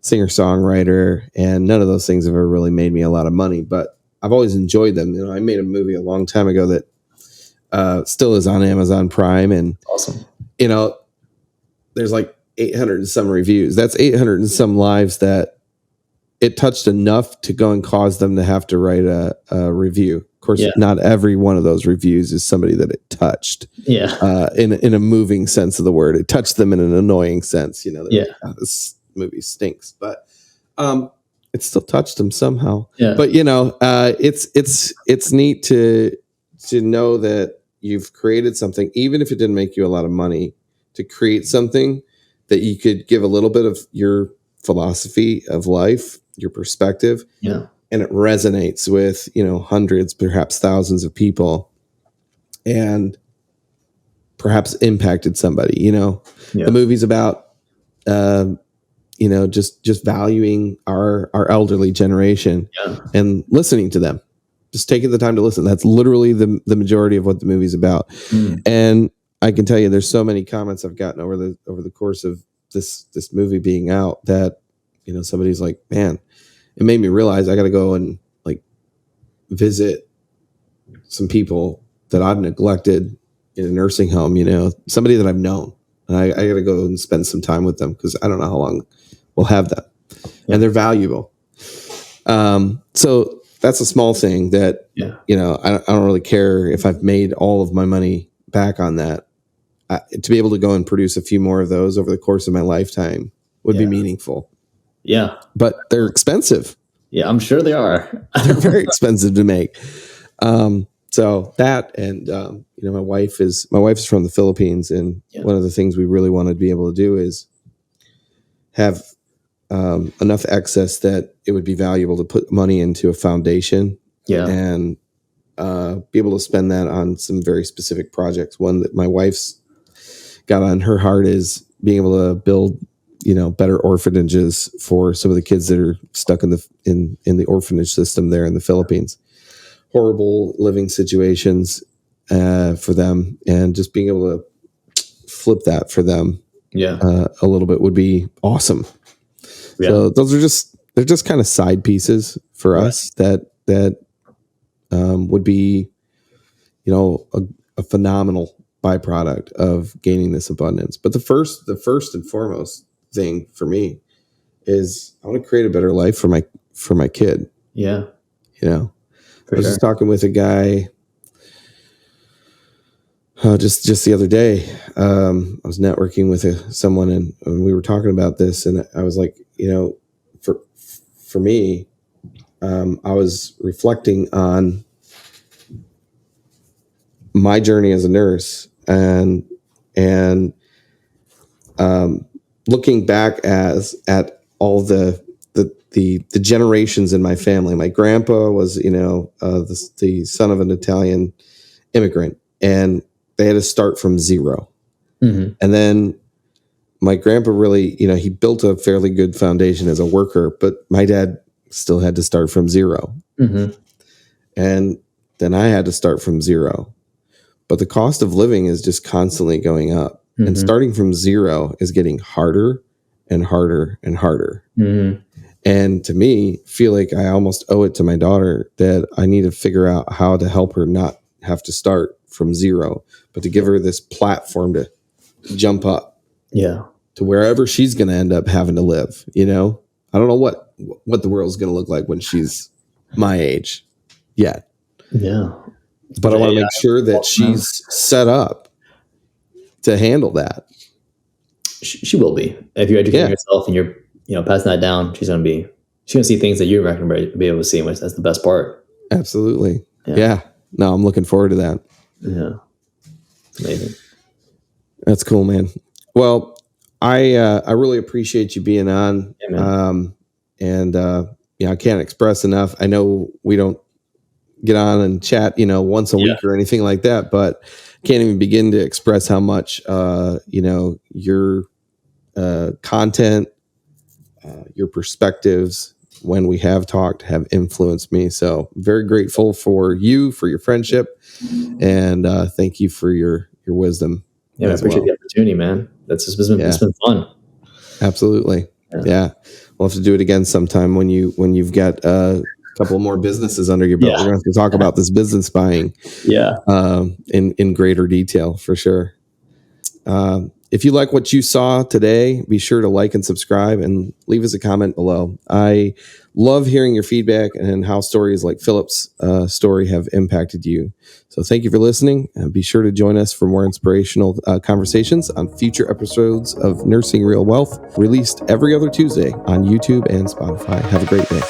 singer-songwriter, and none of those things have ever really made me a lot of money, but I've always enjoyed them. I made a movie a long time ago that still is on Amazon Prime, and Awesome. There's like 800 and some reviews. That's 800 and some lives that it touched enough to go and cause them to have to write a review. Of course, not every one of those reviews is somebody that it touched. Yeah. In a moving sense of the word, it touched them in an annoying sense. Like, oh, this movie stinks, but it still touched them somehow. Yeah. But it's neat to know that you've created something, even if it didn't make you a lot of money, to create something that you could give a little bit of your philosophy of life, your perspective. Yeah. And it resonates with, hundreds, perhaps thousands of people, and perhaps impacted somebody. The movie's about, just valuing our elderly generation and listening to them, just taking the time to listen. That's literally the majority of what the movie's about. And I can tell you, there's so many comments I've gotten over the course of this movie being out that, somebody's like, man, it made me realize I got to go and like visit some people that I've neglected in a nursing home, somebody that I've known, and I got to go and spend some time with them, because I don't know how long we'll have them, and they're valuable. So that's a small thing that, I don't really care if I've made all of my money back on that. To be able to go and produce a few more of those over the course of my lifetime would be meaningful. Yeah. But they're expensive. Yeah, I'm sure they are. They're very expensive to make. So that, and my wife is from the Philippines, and one of the things we really want to be able to do is have enough excess that it would be valuable to put money into a foundation, and be able to spend that on some very specific projects. One that my wife's got on her heart is being able to build, better orphanages for some of the kids that are stuck in the orphanage system there in the Philippines. Horrible living situations for them, and just being able to flip that for them a little bit would be awesome. So they're just kind of side pieces for us that would be, a phenomenal byproduct of gaining this abundance. But the first and foremost thing for me is I want to create a better life for my kid. Yeah. I was just talking with a guy just the other day. I was networking with someone, and we were talking about this, and I was like, for me, I was reflecting on my journey as a nurse, and looking back at all the generations in my family. My grandpa was, the son of an Italian immigrant, and they had to start from zero. Mm-hmm. And then my grandpa really, he built a fairly good foundation as a worker, but my dad still had to start from zero. Mm-hmm. And then I had to start from zero. But the cost of living is just constantly going up. Mm-hmm. And starting from zero is getting harder and harder and harder. Mm-hmm. And to me, feel like I almost owe it to my daughter that I need to figure out how to help her not have to start from zero, but to give her this platform to jump up to wherever she's going to end up having to live. I don't know what the world's going to look like when she's my age yet. Yeah. But I want to make sure that she's set up to handle that. She will be. If you're educating yourself and you're, passing that down, she's going to see things that you're not going to be able to see, which that's the best part. Absolutely. Yeah. No, I'm looking forward to that. Yeah. It's amazing. That's cool, man. Well, I really appreciate you being on. Yeah, I can't express enough. I know we don't get on and chat, once a week or anything like that, but can't even begin to express how much, your content, your perspectives when we have talked have influenced me. So very grateful for you, for your friendship, and thank you for your wisdom. Yeah, I appreciate the opportunity, man. It's been fun. Absolutely. Yeah. We'll have to do it again sometime when you've got a couple more businesses under your belt. Yeah. We're going to have to talk about this business buying in greater detail for sure. If you like what you saw today, be sure to like and subscribe and leave us a comment below. I love hearing your feedback and how stories like Phillips' story have impacted you. So thank you for listening, and be sure to join us for more inspirational conversations on future episodes of Nursing Real Wealth, released every other Tuesday on YouTube and Spotify. Have a great day.